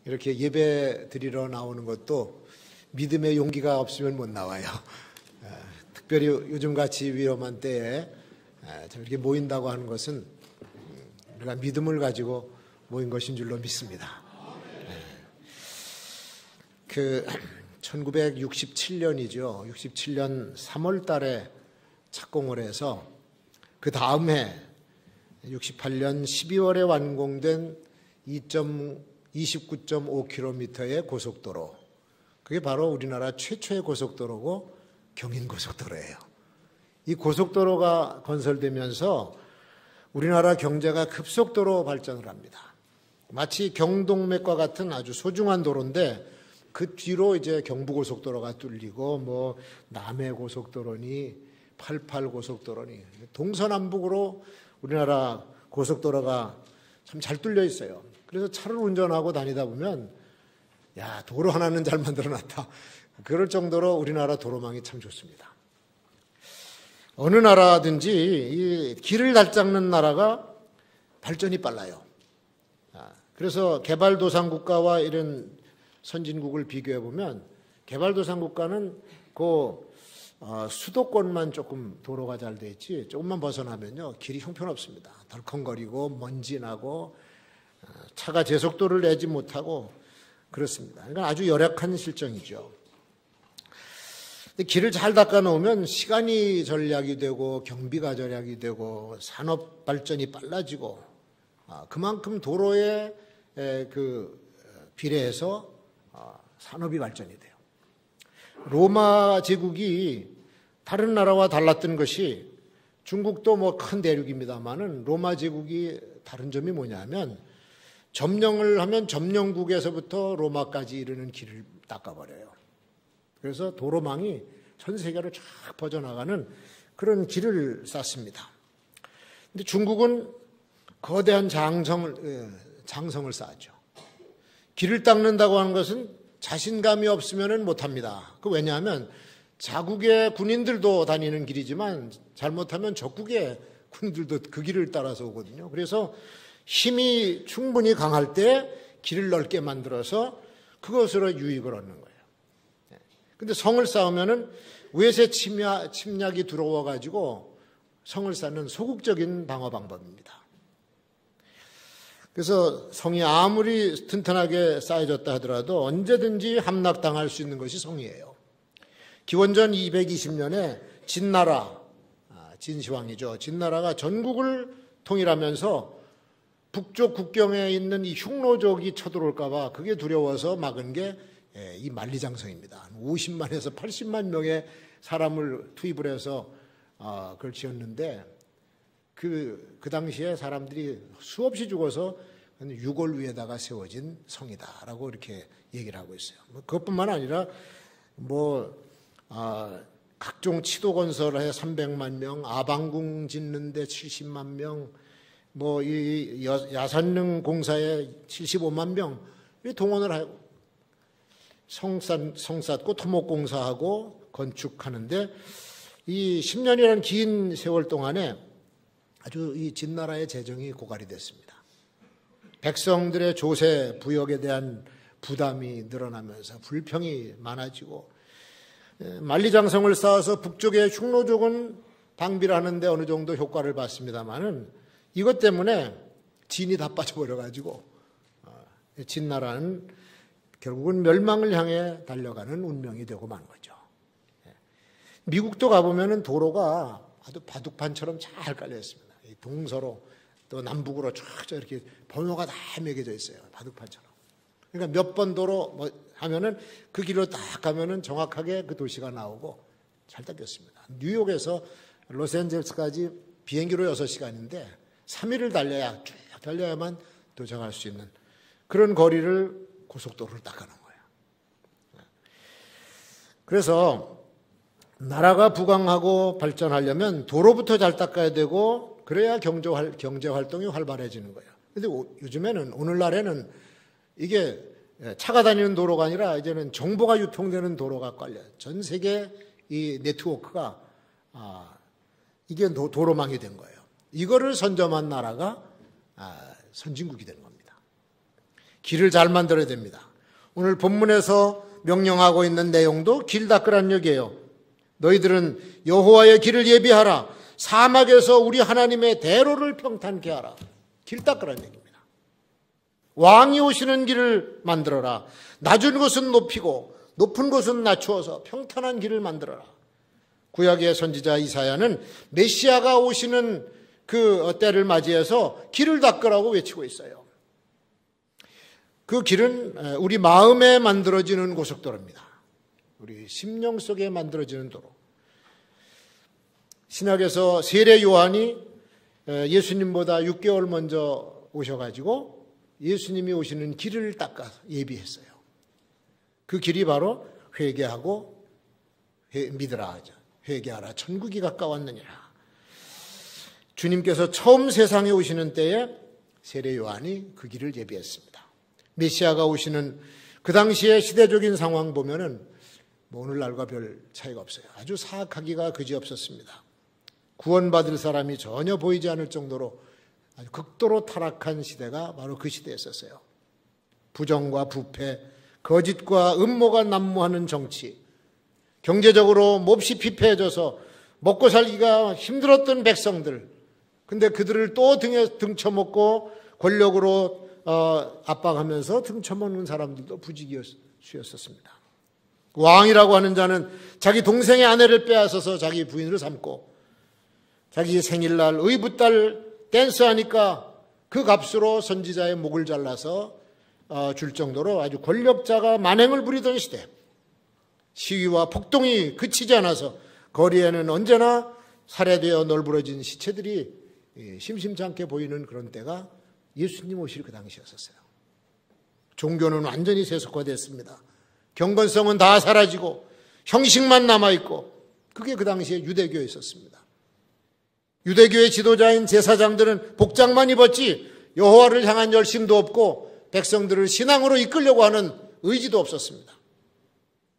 이렇게 예배 드리러 나오는 것도 믿음의 용기가 없으면 못 나와요. 특별히 요즘같이 위험한 때에 이렇게 모인다고 하는 것은 우리가 믿음을 가지고 모인 것인 줄로 믿습니다. 1967년이죠. 67년 3월 달에 착공을 해서 그 다음 해 68년 12월에 완공된 29.5km의 고속도로. 그게 바로 우리나라 최초의 고속도로고 경인고속도로예요. 이 고속도로가 건설되면서 우리나라 경제가 급속도로 발전을 합니다. 마치 경동맥과 같은 아주 소중한 도로인데 그 뒤로 이제 경부고속도로가 뚫리고 남해고속도로니 88고속도로니 동서남북으로 우리나라 고속도로가 참 잘 뚫려 있어요. 그래서 차를 운전하고 다니다 보면 야, 도로 하나는 잘 만들어놨다. 그럴 정도로 우리나라 도로망이 참 좋습니다. 어느 나라든지 이 길을 잘 닦는 나라가 발전이 빨라요. 그래서 개발도상국가와 이런 선진국을 비교해 보면 개발도상국가는 수도권만 조금 도로가 잘 돼 있지 조금만 벗어나면요 길이 형편없습니다. 덜컹거리고 먼지 나고 차가 제속도를 내지 못하고 그렇습니다. 그러니까 아주 열악한 실정이죠. 길을 잘 닦아 놓으면 시간이 절약이 되고 경비가 절약이 되고 산업 발전이 빨라지고 그만큼 도로에 비례해서 산업이 발전이 돼요. 로마 제국이 다른 나라와 달랐던 것이 중국도 큰 대륙입니다만은 로마 제국이 다른 점이 뭐냐면 점령을 하면 점령국에서부터 로마까지 이르는 길을 닦아버려요. 그래서 도로망이 전 세계로 쫙 퍼져나가는 그런 길을 쌓습니다. 근데 중국은 거대한 장성을 쌓았죠. 길을 닦는다고 하는 것은 자신감이 없으면 못합니다. 왜냐하면 자국의 군인들도 다니는 길이지만 잘못하면 적국의 군인들도 그 길을 따라서 오거든요. 그래서 힘이 충분히 강할 때 길을 넓게 만들어서 그것으로 유익을 얻는 거예요. 근데 성을 쌓으면은 외세 침략이 들어와 가지고 성을 쌓는 소극적인 방어 방법입니다. 그래서 성이 아무리 튼튼하게 쌓여졌다 하더라도 언제든지 함락당할 수 있는 것이 성이에요. 기원전 220년에 진나라, 진시황이죠. 진나라가 전국을 통일하면서 북쪽 국경에 있는 이 흉노족이 쳐들어올까 봐 그게 두려워서 막은 게 이 만리장성입니다. 50만에서 80만 명의 사람을 투입을 해서 그걸 지었는데 그 당시에 사람들이 수없이 죽어서 유골 위에다가 세워진 성이다라고 이렇게 얘기를 하고 있어요. 그것뿐만 아니라 각종 치도 건설에 300만 명, 아방궁 짓는데 70만 명, 이 야산릉 공사에 75만 명 동원을 하고 성 쌓고 토목공사하고 건축하는데 이 10년이라는 긴 세월 동안에 아주 이 진나라의 재정이 고갈이 됐습니다. 백성들의 조세, 부역에 대한 부담이 늘어나면서 불평이 많아지고 만리장성을 쌓아서 북쪽의 흉노족은 방비를 하는데 어느 정도 효과를 봤습니다마는 이것 때문에 진이 다 빠져버려가지고 진나라는 결국은 멸망을 향해 달려가는 운명이 되고 만 거죠. 미국도 가보면은 도로가 아주 바둑판처럼 잘 깔려 있습니다. 동서로 또 남북으로 쫙 이렇게 번호가 다 매겨져 있어요. 바둑판처럼. 그러니까 몇 번 도로 하면은 그 길로 딱 가면은 정확하게 그 도시가 나오고 잘 닦였습니다. 뉴욕에서 로스앤젤레스까지 비행기로 6시간인데 3일을 쭉 달려야만 도착할 수 있는 그런 거리를 고속도로를 닦아놓은 거예요. 그래서 나라가 부강하고 발전하려면 도로부터 잘 닦아야 되고 그래야 경제 활동이 활발해지는 거예요. 근데 요즘에는 오늘날에는 이게 차가 다니는 도로가 아니라 이제는 정보가 유통되는 도로가 깔려요. 전 세계 이 네트워크가 이게 도로망이 된 거예요. 이거를 선점한 나라가 선진국이 된 겁니다. 길을 잘 만들어야 됩니다. 오늘 본문에서 명령하고 있는 내용도 길 닦으란 얘기예요. 너희들은 여호와의 길을 예비하라. 사막에서 우리 하나님의 대로를 평탄케 하라. 길 닦으란 얘기입니다. 왕이 오시는 길을 만들어라. 낮은 곳은 높이고 높은 곳은 낮추어서 평탄한 길을 만들어라. 구약의 선지자 이사야는 메시아가 오시는 그 때를 맞이해서 길을 닦으라고 외치고 있어요. 그 길은 우리 마음에 만들어지는 고속도로입니다. 우리 심령 속에 만들어지는 도로. 신약에서 세례 요한이 예수님보다 6개월 먼저 오셔가지고 예수님이 오시는 길을 닦아 예비했어요. 그 길이 바로 회개하고 믿으라 하죠. 회개하라. 천국이 가까웠느니라. 주님께서 처음 세상에 오시는 때에 세례 요한이 그 길을 예비했습니다. 메시아가 오시는 그 당시의 시대적인 상황 보면은 뭐 오늘날과 별 차이가 없어요. 아주 사악하기가 그지없었습니다. 구원받을 사람이 전혀 보이지 않을 정도로 아주 극도로 타락한 시대가 바로 그 시대였었어요. 부정과 부패, 거짓과 음모가 난무하는 정치, 경제적으로 몹시 피폐해져서 먹고 살기가 힘들었던 백성들, 근데 그들을 또 등에 등쳐먹고 권력으로 압박하면서 등쳐먹는 사람들도 부지기수였었습니다. 왕이라고 하는 자는 자기 동생의 아내를 빼앗아서 자기 부인으로 삼고 자기 생일날 의붓달 댄스하니까 그 값으로 선지자의 목을 잘라서 줄 정도로 아주 권력자가 만행을 부리던 시대. 시위와 폭동이 그치지 않아서 거리에는 언제나 살해되어 널브러진 시체들이 심심치 않게 보이는 그런 때가 예수님 오실 그 당시였었어요. 종교는 완전히 세속화됐습니다. 경건성은 다 사라지고 형식만 남아있고 그게 그 당시에 유대교였었습니다. 유대교의 지도자인 제사장들은 복장만 입었지 여호와를 향한 열심도 없고 백성들을 신앙으로 이끌려고 하는 의지도 없었습니다.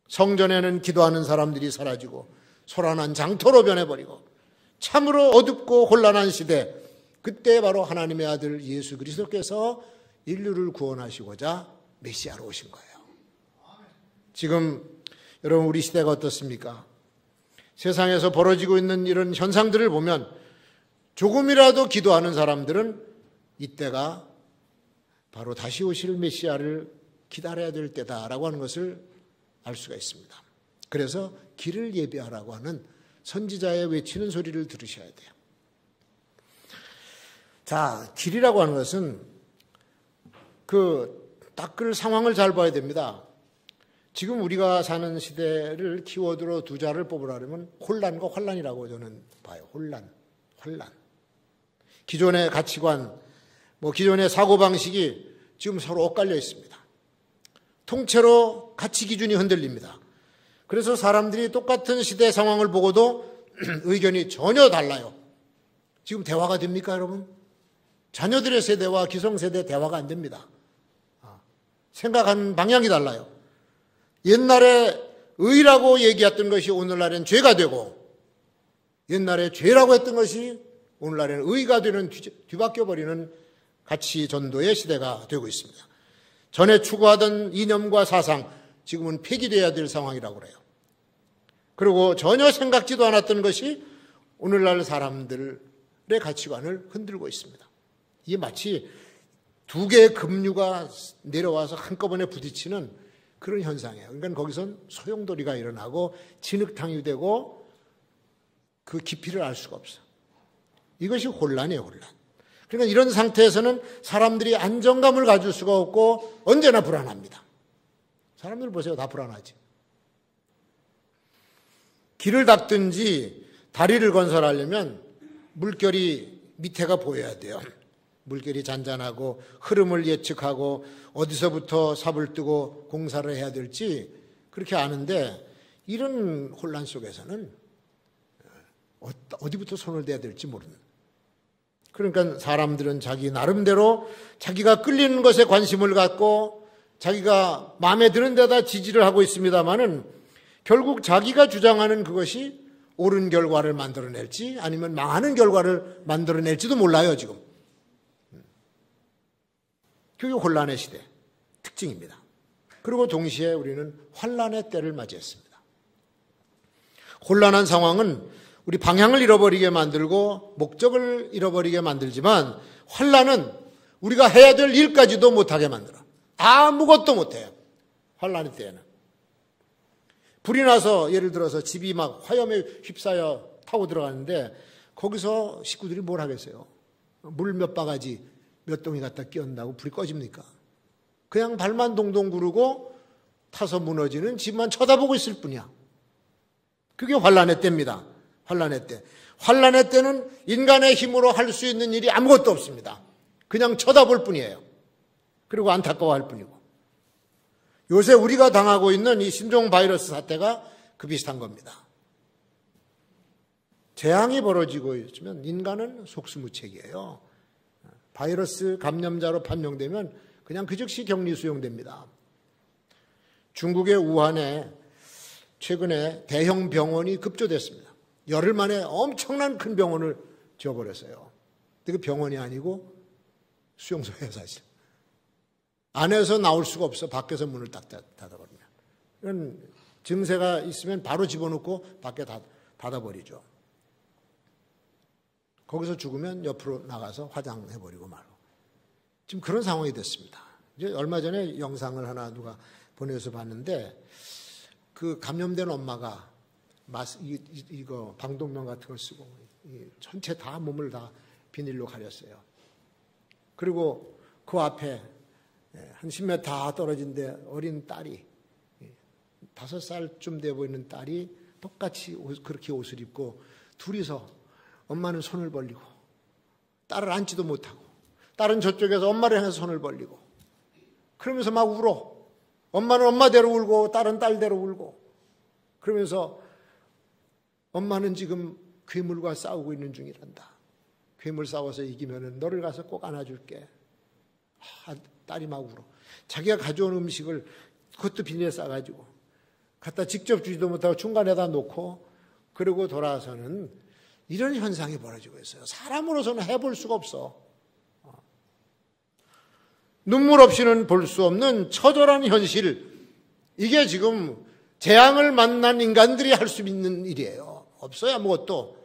성전에는 기도하는 사람들이 사라지고 소란한 장터로 변해버리고 참으로 어둡고 혼란한 시대, 그때 바로 하나님의 아들 예수 그리스도께서 인류를 구원하시고자 메시아로 오신 거예요. 지금 여러분 우리 시대가 어떻습니까? 세상에서 벌어지고 있는 이런 현상들을 보면 조금이라도 기도하는 사람들은 이때가 바로 다시 오실 메시아를 기다려야 될 때다라고 하는 것을 알 수가 있습니다. 그래서 길을 예비하라고 하는 선지자의 외치는 소리를 들으셔야 돼요. 자, 길이라고 하는 것은 그 닦을 상황을 잘 봐야 됩니다. 지금 우리가 사는 시대를 키워드로 두 자를 뽑으라면 혼란과 환란이라고 저는 봐요. 혼란. 기존의 가치관, 기존의 사고방식이 지금 서로 엇갈려 있습니다. 통째로 가치 기준이 흔들립니다. 그래서 사람들이 똑같은 시대 상황을 보고도 의견이 전혀 달라요. 지금 대화가 됩니까, 여러분? 자녀들의 세대와 기성세대 대화가 안 됩니다. 생각하는 방향이 달라요. 옛날에 의라고 얘기했던 것이 오늘날엔 죄가 되고, 옛날에 죄라고 했던 것이 오늘날에는 의가 되는 뒤바뀌어버리는 가치 전도의 시대가 되고 있습니다. 전에 추구하던 이념과 사상, 지금은 폐기되어야 될 상황이라고 그래요. 그리고 전혀 생각지도 않았던 것이 오늘날 사람들의 가치관을 흔들고 있습니다. 이게 마치 두 개의 급류가 내려와서 한꺼번에 부딪히는 그런 현상이에요. 그러니까 거기선 소용돌이가 일어나고 진흙탕이 되고 그 깊이를 알 수가 없어요. 이것이 혼란이에요, 혼란. 그러니까 이런 상태에서는 사람들이 안정감을 가질 수가 없고 언제나 불안합니다. 사람들 보세요. 다 불안하지. 길을 닦든지 다리를 건설하려면 물결이 밑에가 보여야 돼요. 물결이 잔잔하고 흐름을 예측하고 어디서부터 삽을 뜨고 공사를 해야 될지 그렇게 아는데 이런 혼란 속에서는 어디부터 손을 대야 될지 모르는. 그러니까 사람들은 자기 나름대로 자기가 끌리는 것에 관심을 갖고 자기가 마음에 드는 데다 지지를 하고 있습니다마는 결국 자기가 주장하는 그것이 옳은 결과를 만들어낼지 아니면 망하는 결과를 만들어낼지도 몰라요, 지금. 그게 혼란의 시대. 특징입니다. 그리고 동시에 우리는 환난의 때를 맞이했습니다. 혼란한 상황은 우리 방향을 잃어버리게 만들고 목적을 잃어버리게 만들지만 환난은 우리가 해야 될 일까지도 못하게 만들어. 아무것도 못해요. 환난의 때에는. 불이 나서 예를 들어서 집이 막 화염에 휩싸여 타고 들어가는데 거기서 식구들이 뭘 하겠어요? 물 몇 바가지 몇 동이 갖다 끼얹는다고 불이 꺼집니까? 그냥 발만 동동 구르고 타서 무너지는 집만 쳐다보고 있을 뿐이야. 그게 환난의 때입니다. 환난의 때. 환난의 때는 인간의 힘으로 할 수 있는 일이 아무것도 없습니다. 그냥 쳐다볼 뿐이에요. 그리고 안타까워할 뿐이고. 요새 우리가 당하고 있는 이 신종 바이러스 사태가 그 비슷한 겁니다. 재앙이 벌어지고 있으면 인간은 속수무책이에요. 바이러스 감염자로 판명되면 그냥 그 즉시 격리 수용됩니다. 중국의 우한에 최근에 대형 병원이 급조됐습니다. 열흘 만에 엄청난 큰 병원을 지어버렸어요. 근데 그 병원이 아니고 수용소예요, 사실. 안에서 나올 수가 없어. 밖에서 문을 딱 닫아버리면. 이런 증세가 있으면 바로 집어넣고 밖에 닫아버리죠. 거기서 죽으면 옆으로 나가서 화장해버리고 말고. 지금 그런 상황이 됐습니다. 이제 얼마 전에 영상을 하나 누가 보내서 봤는데 그 감염된 엄마가 이거 방독면 같은 걸 쓰고 전체 다 몸을 다 비닐로 가렸어요. 그리고 그 앞에 한 10m 떨어진 데 어린 딸이 5살쯤 돼 보이는 딸이 똑같이 그렇게 옷을 입고 둘이서 엄마는 손을 벌리고 딸을 안지도 못하고 딸은 저쪽에서 엄마를 향해서 손을 벌리고 그러면서 막 울어. 엄마는 엄마대로 울고 딸은 딸대로 울고 그러면서 엄마는 지금 괴물과 싸우고 있는 중이란다. 괴물 싸워서 이기면은 너를 가서 꼭 안아줄게. 딸이 막 울어. 자기가 가져온 음식을 그것도 비닐에 싸가지고 갖다 직접 주지도 못하고 중간에다 놓고 그러고 돌아서는 이런 현상이 벌어지고 있어요. 사람으로서는 해볼 수가 없어. 눈물 없이는 볼 수 없는 처절한 현실. 이게 지금 재앙을 만난 인간들이 할 수 있는 일이에요. 없어요, 아무것도.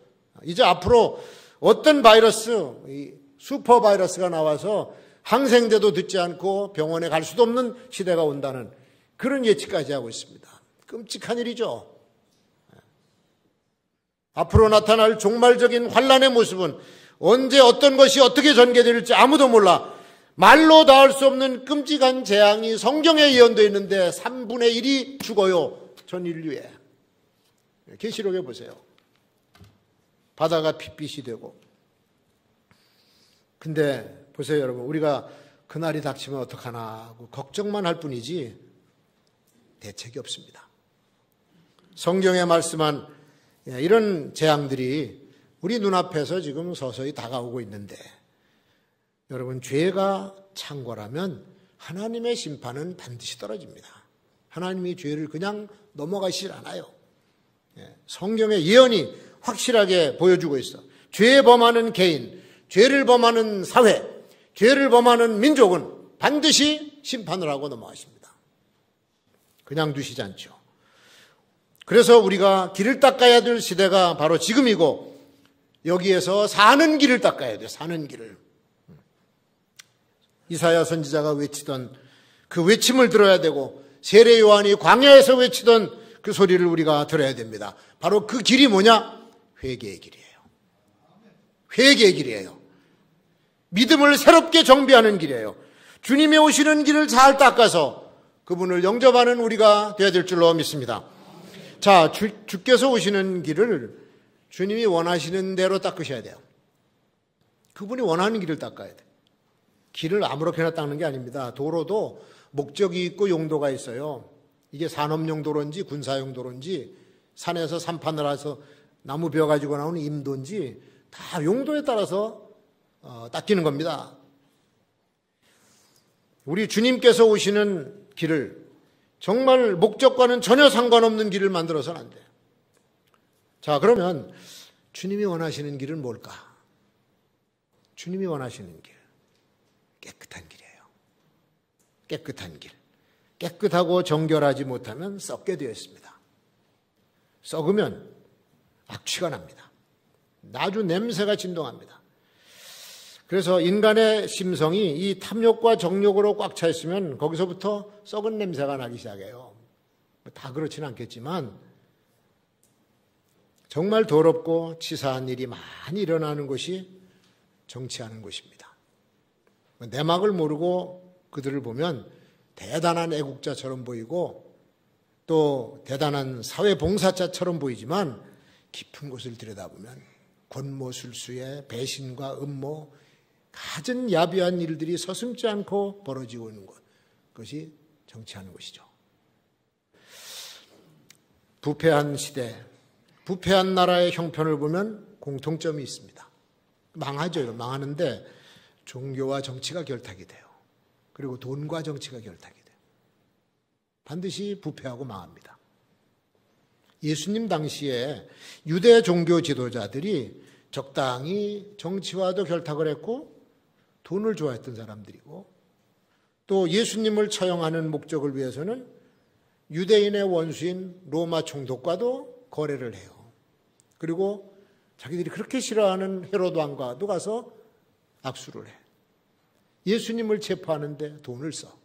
이제 앞으로 어떤 바이러스, 슈퍼 바이러스가 나와서 항생제도 듣지 않고 병원에 갈 수도 없는 시대가 온다는 그런 예측까지 하고 있습니다. 끔찍한 일이죠. 앞으로 나타날 종말적인 환란의 모습은 언제 어떤 것이 어떻게 전개될지 아무도 몰라. 말로 닿을 수 없는 끔찍한 재앙이 성경에 예언되어 있는데 3분의 1이 죽어요. 전 인류에. 계시록에 보세요. 바다가 핏빛이 되고. 근데 보세요, 여러분. 우리가 그날이 닥치면 어떡하나 하고 걱정만 할 뿐이지 대책이 없습니다. 성경에 말씀한 이런 재앙들이 우리 눈앞에서 지금 서서히 다가오고 있는데 여러분, 죄가 창궐하면 하나님의 심판은 반드시 떨어집니다. 하나님이 죄를 그냥 넘어가시질 않아요. 성경의 예언이 확실하게 보여주고 있어. 죄 범하는 개인, 죄를 범하는 사회, 죄를 범하는 민족은 반드시 심판을 하고 넘어가십니다. 그냥 두시지 않죠. 그래서 우리가 길을 닦아야 될 시대가 바로 지금이고 여기에서 사는 길을 닦아야 돼요. 사는 길을. 이사야 선지자가 외치던 그 외침을 들어야 되고 세례 요한이 광야에서 외치던 그 소리를 우리가 들어야 됩니다. 바로 그 길이 뭐냐? 회개의 길이에요. 회개의 길이에요. 믿음을 새롭게 정비하는 길이에요. 주님이 오시는 길을 잘 닦아서 그분을 영접하는 우리가 되어야 될 줄로 믿습니다. 자, 주께서 오시는 길을 주님이 원하시는 대로 닦으셔야 돼요. 그분이 원하는 길을 닦아야 돼요. 길을 아무렇게나 닦는 게 아닙니다. 도로도 목적이 있고 용도가 있어요. 이게 산업용 도로인지 군사용 도로인지 산에서 산판을 해서 나무 베어 가지고 나오는 임도인지 다 용도에 따라서 닦이는 겁니다. 우리 주님께서 오시는 길을 정말 목적과는 전혀 상관없는 길을 만들어서는 안 돼요. 자, 그러면 주님이 원하시는 길은 뭘까? 주님이 원하시는 길. 깨끗한 길이에요. 깨끗한 길. 깨끗하고 정결하지 못하면 썩게 되어 있습니다. 썩으면 악취가 납니다. 아주 냄새가 진동합니다. 그래서 인간의 심성이 이 탐욕과 정욕으로 꽉 차 있으면 거기서부터 썩은 냄새가 나기 시작해요. 다 그렇지는 않겠지만 정말 더럽고 치사한 일이 많이 일어나는 곳이 정치하는 곳입니다. 내막을 모르고 그들을 보면 대단한 애국자처럼 보이고 또 대단한 사회봉사자처럼 보이지만 깊은 곳을 들여다보면 권모술수의 배신과 음모, 갖은 야비한 일들이 서슴지 않고 벌어지고 있는 것, 그것이 정치하는 것이죠. 부패한 시대, 부패한 나라의 형편을 보면 공통점이 있습니다. 망하죠. 망하는데 종교와 정치가 결탁이 돼요. 그리고 돈과 정치가 결탁이 돼요. 반드시 부패하고 망합니다. 예수님 당시에 유대 종교 지도자들이 적당히 정치와도 결탁을 했고 돈을 좋아했던 사람들이고 또 예수님을 처형하는 목적을 위해서는 유대인의 원수인 로마 총독과도 거래를 해요. 그리고 자기들이 그렇게 싫어하는 헤로드 왕과도 가서 악수를 해. 예수님을 체포하는데 돈을 써.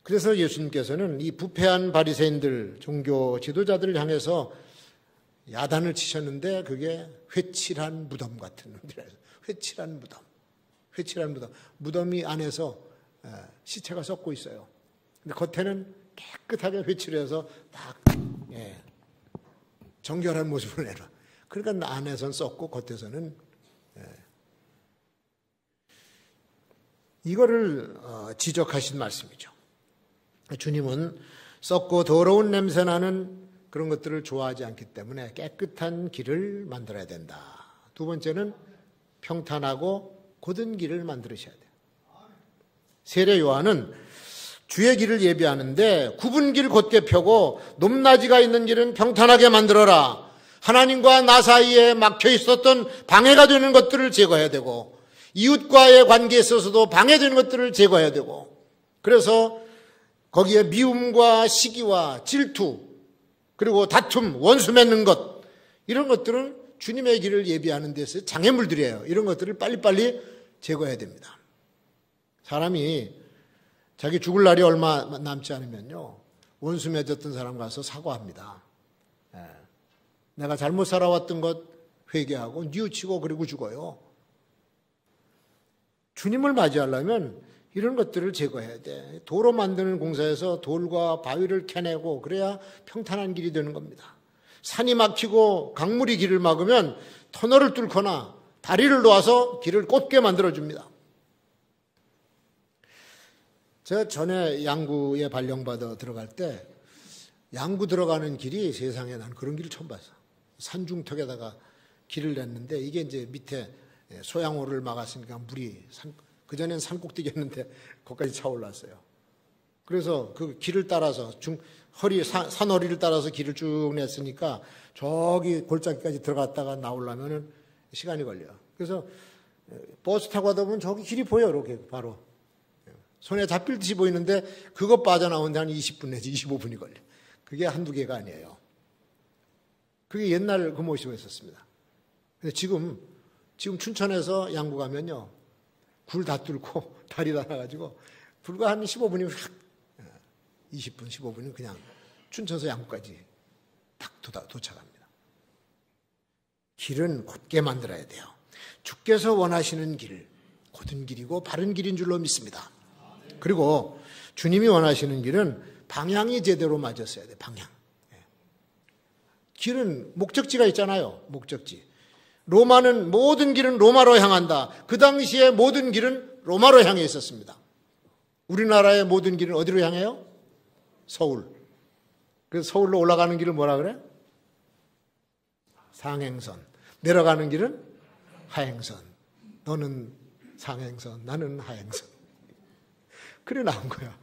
그래서 예수님께서는 이 부패한 바리새인들, 종교 지도자들을 향해서 야단을 치셨는데 그게 회칠한 무덤 같은 놈들이에요. 회칠한 무덤. 회칠한 무덤. 무덤이 안에서 시체가 썩고 있어요. 근데 겉에는 깨끗하게 회칠해서 딱 정결한 모습을 내놔. 그러니까 안에서는 썩고 겉에서는 이거를 지적하신 말씀이죠. 주님은 썩고 더러운 냄새나는 그런 것들을 좋아하지 않기 때문에 깨끗한 길을 만들어야 된다. 두 번째는 평탄하고 곧은 길을 만들으셔야 돼요. 세례 요한은 주의 길을 예비하는데 굽은 길 곧게 펴고 높낮이가 있는 길은 평탄하게 만들어라. 하나님과 나 사이에 막혀 있었던 방해가 되는 것들을 제거해야 되고 이웃과의 관계에 있어서도 방해되는 것들을 제거해야 되고 그래서 거기에 미움과 시기와 질투 그리고 다툼, 원수 맺는 것 이런 것들은 주님의 길을 예비하는 데서 장애물들이에요. 이런 것들을 빨리빨리 제거해야 됩니다. 사람이 자기 죽을 날이 얼마 남지 않으면요. 원수 맺었던 사람 가서 사과합니다. 내가 잘못 살아왔던 것 회개하고 뉘우치고 그리고 죽어요. 주님을 맞이하려면 이런 것들을 제거해야 돼. 도로 만드는 공사에서 돌과 바위를 캐내고 그래야 평탄한 길이 되는 겁니다. 산이 막히고 강물이 길을 막으면 터널을 뚫거나 다리를 놓아서 길을 곱게 만들어줍니다. 제가 전에 양구에 발령받아 들어갈 때 양구 들어가는 길이 세상에 난 그런 길을 처음 봤어. 산중턱에다가 길을 냈는데 이게 이제 밑에 소양호를 막았으니까 물이 그전엔 산꼭대기였는데 거기까지 차올랐어요. 그래서 그 길을 따라서 산허리를 따라서 길을 쭉 냈으니까 저기 골짜기까지 들어갔다가 나오려면 시간이 걸려요. 그래서 버스 타고 가다 보면 저기 길이 보여요. 이렇게 바로. 손에 잡힐 듯이 보이는데 그거 빠져나오는데 한 20분 내지 25분이 걸려. 그게 한두 개가 아니에요. 그게 옛날 그 모습이 있었습니다. 근데 지금 춘천에서 양구 가면요. 굴 다 뚫고 다리 다 나가지고 불과 한 15분이면 확 20분 15분이면 그냥 춘천에서 양구까지 딱 도착합니다. 길은 곧게 만들어야 돼요. 주께서 원하시는 길, 곧은 길이고 바른 길인 줄로 믿습니다. 그리고 주님이 원하시는 길은 방향이 제대로 맞았어야 돼요. 방향. 길은 목적지가 있잖아요. 목적지. 로마는 모든 길은 로마로 향한다. 그 당시에 모든 길은 로마로 향해 있었습니다. 우리나라의 모든 길은 어디로 향해요? 서울. 그래서 서울로 올라가는 길을 뭐라 그래? 상행선. 내려가는 길은 하행선. 너는 상행선, 나는 하행선. 그래 나온 거야.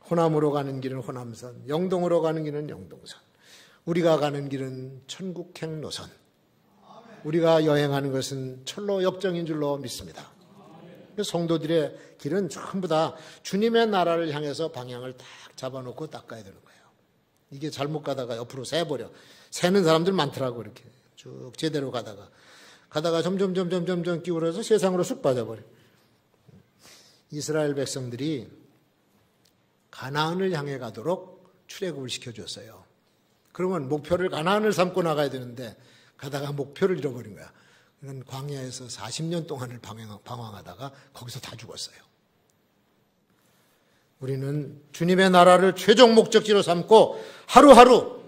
호남으로 가는 길은 호남선, 영동으로 가는 길은 영동선. 우리가 가는 길은 천국행 노선. 우리가 여행하는 것은 철로 역정인 줄로 믿습니다. 성도들의 길은 전부 다 주님의 나라를 향해서 방향을 딱 잡아놓고 닦아야 되는 거예요. 이게 잘못 가다가 옆으로 새버려. 새는 사람들 많더라고. 이렇게 쭉 제대로 가다가 점점 기울어서 세상으로 쑥 빠져버려. 이스라엘 백성들이 가나안을 향해 가도록 출애굽을 시켜줬어요. 그러면 목표를 가나안을 삼고 나가야 되는데 가다가 목표를 잃어버린 거야. 그건 광야에서 40년 동안을 방황하다가 거기서 다 죽었어요. 우리는 주님의 나라를 최종 목적지로 삼고 하루하루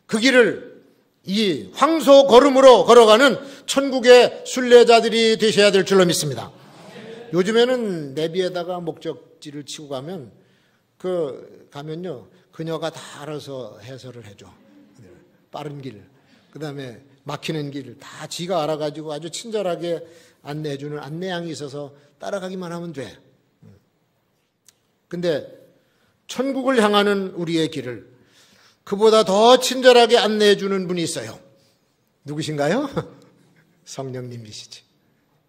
그 길을 이 황소 걸음으로 걸어가는 천국의 순례자들이 되셔야 될 줄로 믿습니다. 요즘에는 내비에다가 목적지를 치고 가면요, 그녀가 다 알아서 해설을 해줘. 빠른 길, 그 다음에 막히는 길 다 지가 알아가지고 아주 친절하게 안내해주는 안내양이 있어서 따라가기만 하면 돼. 근데 천국을 향하는 우리의 길을 그보다 더 친절하게 안내해주는 분이 있어요. 누구신가요? 성령님이시지.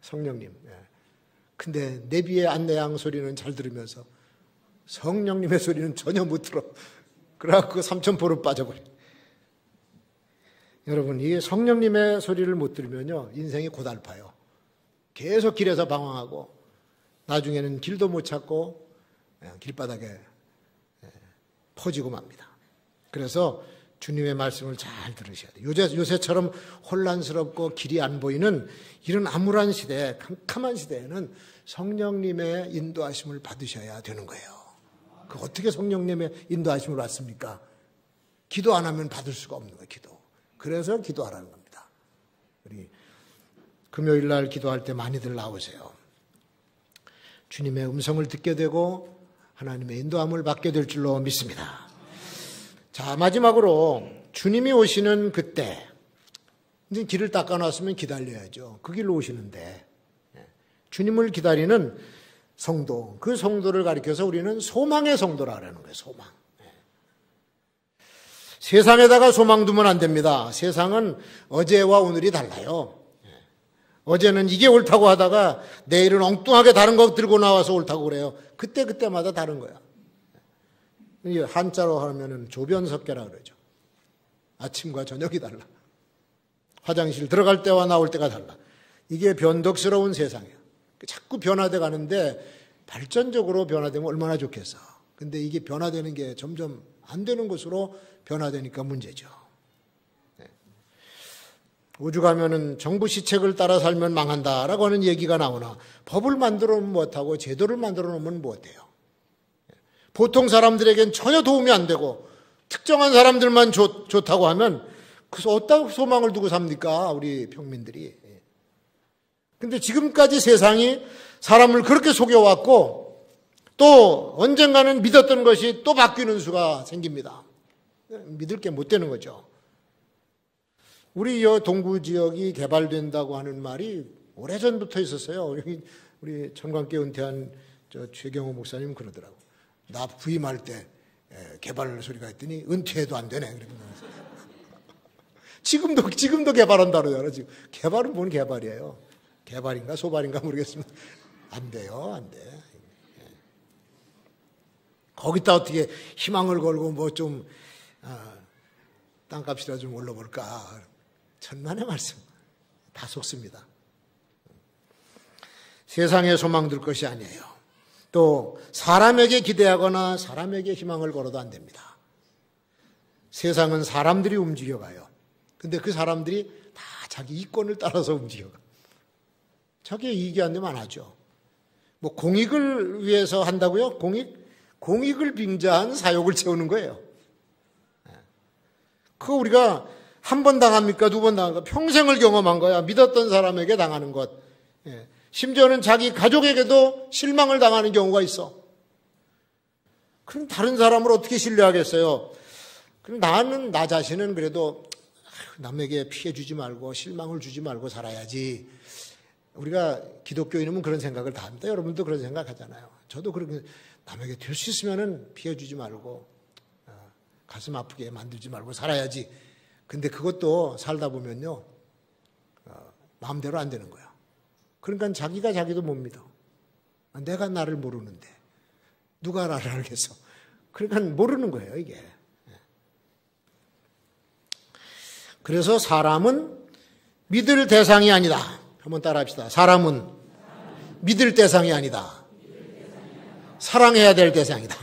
성령님. 근데 내비의 안내양 소리는 잘 들으면서 성령님의 소리는 전혀 못 들어. 그래갖고 삼천포로 빠져버려. 여러분, 이 성령님의 소리를 못 들으면요, 인생이 고달파요. 계속 길에서 방황하고, 나중에는 길도 못 찾고, 길바닥에 퍼지고 맙니다. 그래서 주님의 말씀을 잘 들으셔야 돼요. 요새처럼 혼란스럽고 길이 안 보이는 이런 암울한 시대에, 캄캄한 시대에는 성령님의 인도하심을 받으셔야 되는 거예요. 그 어떻게 성령님의 인도하심을 받습니까? 기도 안 하면 받을 수가 없는 거예요, 기도. 그래서 기도하라는 겁니다. 우리 금요일 날 기도할 때 많이들 나오세요. 주님의 음성을 듣게 되고 하나님의 인도함을 받게 될 줄로 믿습니다. 자, 마지막으로 주님이 오시는 그때, 이제 길을 닦아놨으면 기다려야죠. 그 길로 오시는데, 주님을 기다리는 성도, 그 성도를 가리켜서 우리는 소망의 성도라 그러는 거예요. 소망. 세상에다가 소망 두면 안 됩니다. 세상은 어제와 오늘이 달라요. 어제는 이게 옳다고 하다가 내일은 엉뚱하게 다른 거 들고 나와서 옳다고 그래요. 그때마다 다른 거야. 한자로 하면은 조변석계라 그러죠. 아침과 저녁이 달라. 화장실 들어갈 때와 나올 때가 달라. 이게 변덕스러운 세상이에요. 자꾸 변화돼 가는데 발전적으로 변화되면 얼마나 좋겠어. 근데 이게 변화되는 게 점점 안 되는 것으로 변화되니까 문제죠. 오죽하면은 정부 시책을 따라 살면 망한다라고 하는 얘기가 나오나 법을 만들어 놓으면 못하고 제도를 만들어 놓으면 못해요. 보통 사람들에겐 전혀 도움이 안 되고 특정한 사람들만 좋다고 하면 그래서 어디다 소망을 두고 삽니까? 우리 평민들이. 근데 지금까지 세상이 사람을 그렇게 속여왔고 또 언젠가는 믿었던 것이 또 바뀌는 수가 생깁니다. 믿을 게 못 되는 거죠. 우리 동구 지역이 개발된다고 하는 말이 오래전부터 있었어요. 우리 천광교 은퇴한 최경호 목사님 그러더라고. 나 부임할 때 개발 소리가 있더니 은퇴해도 안 되네. 지금도 개발한다 그러잖아. 지금 개발은 뭔 개발이에요? 개발인가 소발인가 모르겠습니다. 안 돼요, 안 돼. 거기다 어떻게 희망을 걸고 뭐 좀 땅값이라 좀 올려볼까. 천만의 말씀. 다 속습니다. 세상에 소망 둘 것이 아니에요. 또 사람에게 기대하거나 사람에게 희망을 걸어도 안 됩니다. 세상은 사람들이 움직여가요. 근데 그 사람들이 다 자기 이권을 따라서 움직여가. 자기의 이익이 안 되면 안 하죠. 뭐 공익을 위해서 한다고요? 공익을 빙자한 사욕을 채우는 거예요. 그거 우리가 한 번 당합니까? 두 번 당합니까? 평생을 경험한 거야. 믿었던 사람에게 당하는 것. 심지어는 자기 가족에게도 실망을 당하는 경우가 있어. 그럼 다른 사람을 어떻게 신뢰하겠어요? 그럼 나 자신은 그래도 남에게 피해 주지 말고 실망을 주지 말고 살아야지. 우리가 기독교인이면 그런 생각을 다 합니다. 여러분도 그런 생각 하잖아요. 저도 그렇게 남에게 될 수 있으면은 피해 주지 말고 가슴 아프게 만들지 말고 살아야지. 근데 그것도 살다 보면요 마음대로 안 되는 거야. 그러니까 자기도 못 믿어. 내가 나를 모르는데 누가 나를 알겠어? 그러니까 모르는 거예요, 이게. 그래서 사람은 믿을 대상이 아니다. 한번 따라합시다. 사람은 믿을 대상이 아니다. 사랑해야 될 대상이다.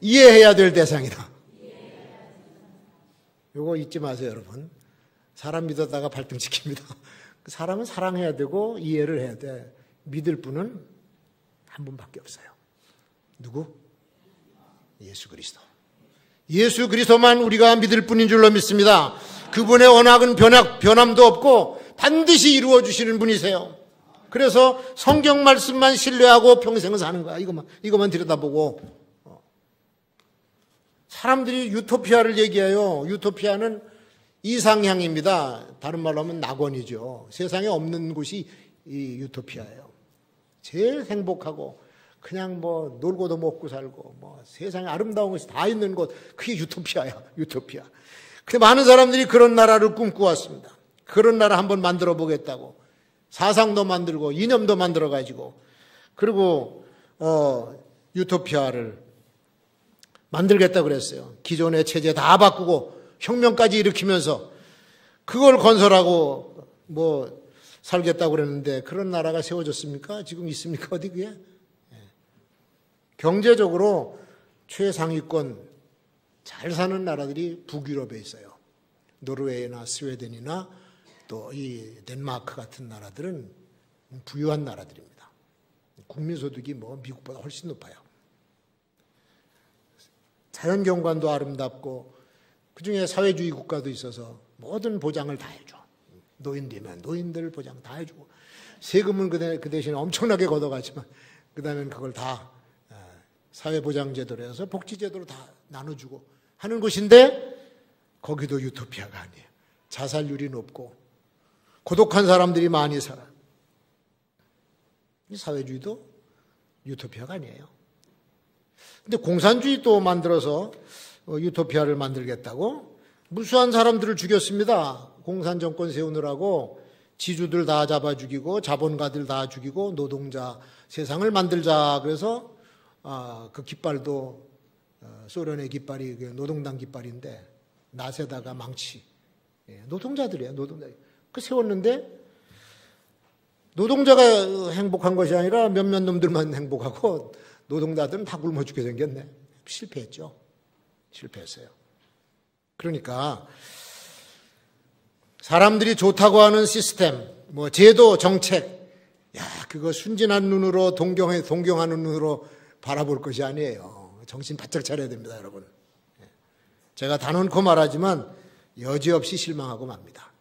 이해해야 될 대상이다. 이거 잊지 마세요, 여러분. 사람 믿었다가 발등시킵니다. 사람은 사랑해야 되고 이해를 해야 돼. 믿을 분은 한 분밖에 없어요. 누구? 예수 그리스도. 예수 그리스도만 우리가 믿을 분인 줄로 믿습니다. 그분의 언약은 변함도 없고 반드시 이루어 주시는 분이세요. 그래서 성경 말씀만 신뢰하고 평생을 사는 거야. 이것만 들여다보고. 사람들이 유토피아를 얘기해요. 유토피아는 이상향입니다. 다른 말로 하면 낙원이죠. 세상에 없는 곳이 이 유토피아예요. 제일 행복하고 그냥 뭐 놀고도 먹고 살고 뭐 세상에 아름다운 것이 다 있는 곳, 그게 유토피아야. 유토피아. 근데 많은 사람들이 그런 나라를 꿈꾸었습니다. 그런 나라 한번 만들어 보겠다고 사상도 만들고 이념도 만들어 가지고 그리고 유토피아를 만들겠다고 그랬어요. 기존의 체제 다 바꾸고 혁명까지 일으키면서 그걸 건설하고 뭐 살겠다고 그랬는데 그런 나라가 세워졌습니까? 지금 있습니까? 어디 그게? 경제적으로 최상위권 잘 사는 나라들이 북유럽에 있어요. 노르웨이나 스웨덴이나 또 이 덴마크 같은 나라들은 부유한 나라들입니다. 국민소득이 뭐 미국보다 훨씬 높아요. 자연경관도 아름답고 그중에 사회주의 국가도 있어서 모든 보장을 다 해줘. 노인되면 노인들 보장 다 해주고 세금은 그 대신에 엄청나게 걷어가지만 그 다음엔 그걸 다 사회보장제도로 해서 복지제도로 다 나눠주고 하는 곳인데 거기도 유토피아가 아니에요. 자살률이 높고 고독한 사람들이 많이 살아요. 이 사회주의도 유토피아가 아니에요. 근데 공산주의 또 만들어서 유토피아를 만들겠다고 무수한 사람들을 죽였습니다. 공산 정권 세우느라고 지주들 다 잡아 죽이고 자본가들 다 죽이고 노동자 세상을 만들자. 그래서 그 깃발도 소련의 깃발이 노동당 깃발인데 낫에다가 망치. 노동자들이에요. 노동자. 그 세웠는데 노동자가 행복한 것이 아니라 몇몇 놈들만 행복하고 노동자들은 다 굶어 죽게 생겼네. 실패했죠. 실패했어요. 그러니까 사람들이 좋다고 하는 시스템, 뭐 제도, 정책, 그거 순진한 눈으로 동경하는 눈으로 바라볼 것이 아니에요. 정신 바짝 차려야 됩니다, 여러분. 제가 단언코 말하지만 여지없이 실망하고 맙니다.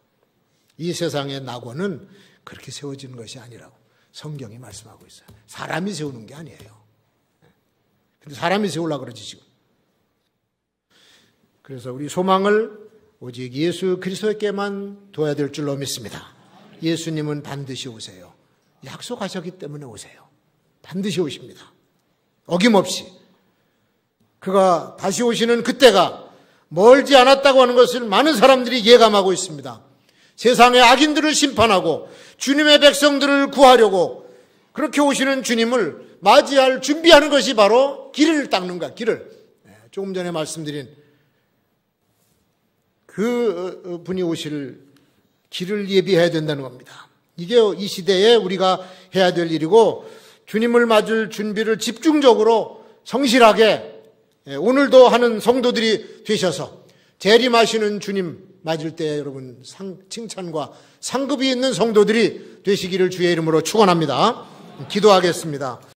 이 세상의 낙원은 그렇게 세워지는 것이 아니라고 성경이 말씀하고 있어요. 사람이 세우는 게 아니에요. 근데 사람이 세우려고 그러지 지금. 그래서 우리 소망을 오직 예수 그리스도에게만 둬야 될 줄로 믿습니다. 예수님은 반드시 오세요. 약속하셨기 때문에 오세요. 반드시 오십니다. 어김없이. 그가 다시 오시는 그때가 멀지 않았다고 하는 것을 많은 사람들이 예감하고 있습니다. 세상의 악인들을 심판하고 주님의 백성들을 구하려고 그렇게 오시는 주님을 맞이할 준비하는 것이 바로 길을 닦는 거야. 길을. 조금 전에 말씀드린 그 분이 오실 길을 예비해야 된다는 겁니다. 이게 이 시대에 우리가 해야 될 일이고 주님을 맞을 준비를 집중적으로 성실하게 오늘도 하는 성도들이 되셔서 재림하시는 주님 맞을 때 여러분 칭찬과 상급이 있는 성도들이 되시기를 주의 이름으로 축원합니다. 기도하겠습니다.